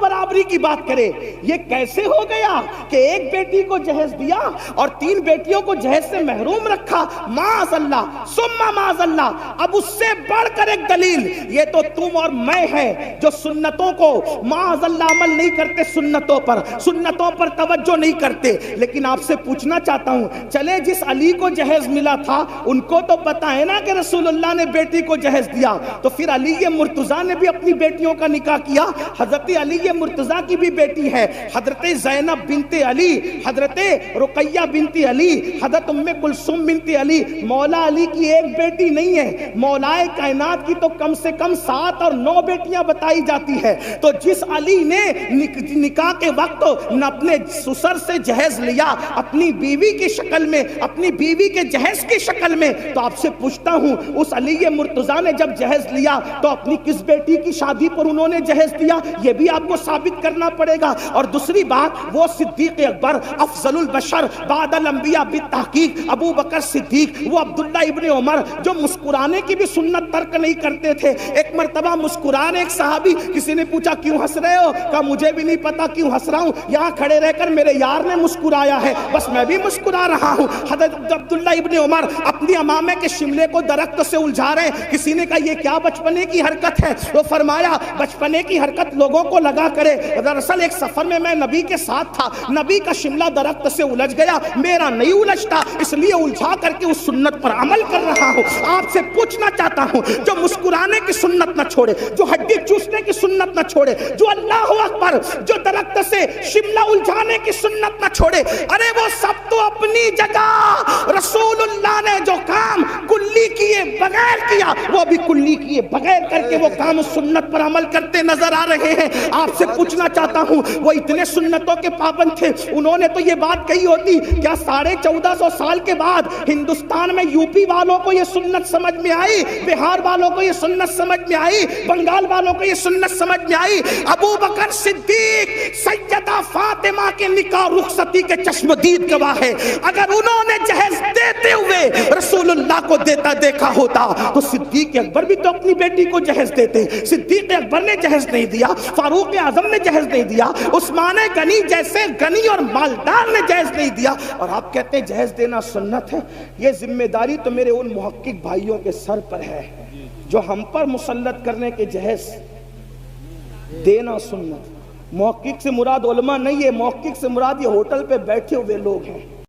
برابری کی بات کرے. یہ کیسے ہو گیا کہ ایک بیٹی کو جہیز دیا اور 3 بیٹیوں کو جہیز سے محروم رکھا؟ معاذ اللہ ثم معاذ اللہ. اب اس سے بڑھ کر ایک دلیل یہ تو تم اور میں ہے جو سنتوں کو معاذ اللہ عمل نہیں کرتے، سنتوں پر توجہ نہیں کرتے. لیکن آپ سے پوچھنا چاہتا ہوں، چلے جس علی کو جہیز ملا تھا ان کو تو پتا ہے نا کہ رسول اللہ نے بیٹی کو جہیز دیا، تو پھر علی مرتضیٰ نے بھی اپنی بیٹیوں کا نکاح کیا. حضرت علی مرتضیٰ کی بھی بیٹی ہے، حضرت زینب بنت علی، حضرت رقیہ بنت علی، حضرت ام کلثوم بنت علی. مولا علی کی ایک بیٹی نہیں ہے، مولائے کائنات کی تو کم سے کم 7 اور 9 بیٹیاں بتائی جاتی ہے. تو جس علی نے نکاح کے وقت اپنے سسر سے جہیز لیا اپنی بیوی کی شکل میں، اپنی بیوی کے جہیز کی شکل میں، تو آپ سے پوچھتا ہوں اس علی مرتضیٰ نے جب جہیز لیا تو اپنی کس بیٹی کی شادی پر انہوں نے جہیز دیا؟ یہ بھی آپ کو ثابت کرنا پڑے گا. اور دوسری بات، وہ صدیق اکبر افضل البشر بعد الانبیاء بالتحقیق ابو بکر صدیق، وہ عبداللہ ابن عمر جو مسکرانے کی بھی سنت ترک نہیں کرتے تھے. ایک مرتبہ مسکرانے ایک صحابی، کسی نے پوچھا کیوں ہنس رہے ہو؟ کہا مجھے بھی نہیں پتا کیوں ہنس رہا ہوں، یہاں کھڑے رہ کر میرے یار نے مسکرایا ہے بس میں بھی مسکرا رہا ہوں. حضرت عبداللہ ابن عمر اپنی امامے کے شملے کو درخت سے الجھا رہے. کسی نے کہا یہ کیا بچپنے کی حرکت ہے؟ وہ فرمایا بچپنے کی حرکت لوگوں کو لگا کرے، دراصل ایک سفر میں نبی کے ساتھ تھا، نبی کا شملہ درخت سے الجھ گیا، میرا نہیں الجھتا، اس لیے الجھا کر کے اس سنت پر عمل کر رہا ہوں. آپ سے پوچھنا چاہتا ہوں، جو مسکرانے کی سنت نہ چھوڑے، جو ہڈی چوسنے کی سنت نہ چھوڑے، جو اللہ اکبر، جو درخت سے شملہ الجھانے کی سنت نہ چھوڑے، ارے وہ سب تو اپنی جگہ رسول اللہ نے جو کام کلی کیے بغیر کیا وہ بھی کلی کیے بغیر کر کے وہ کام سنت پر عمل کرتے نظر آ رہے ہیں. آپ سے پوچھنا چاہتا ہوں، وہ اتنے سنتوں کے پابند تھے، انہوں نے تو یہ بات کہی ہوتی کیا 1450 سال کے بعد ہندوستان میں یو پی والوں کو یہ سنت سمجھ میں آئی، بہار والوں کو یہ سنت سمجھ میں آئی، بنگال والوں کو یہ سنت سمجھ میں آئی؟ ابو بکر صدیق سیدہ فاطمہ کے نکاح رخصتی کے چشمدید گواہ ہے. اگر انہوں نے جہیز دیتے ہوئے رسول اللہ کو دیتا دیکھا ہوتا تو صدیق اکبر بھی تو اپنی بیٹی کو جہیز دیتے. صدیق اکبر نے جہیز نہیں دیا، فاروق اعظم نے جہیز نہیں دیا، عثمان غنی جیسے غنی اور مالدار نے جہیز نہیں دیا. اور آپ کہتے ہیں جہیز دینا سنت ہے. یہ ذمہ داری تو میرے ان محقق بھائیوں کے سر پر ہے جو ہم پر مسلط کرنے کے جہیز دینا سنت. محقق سے مراد علماء نہیں ہے، محقق سے مراد یہ ہوٹل پہ بیٹھے ہوئے لوگ ہیں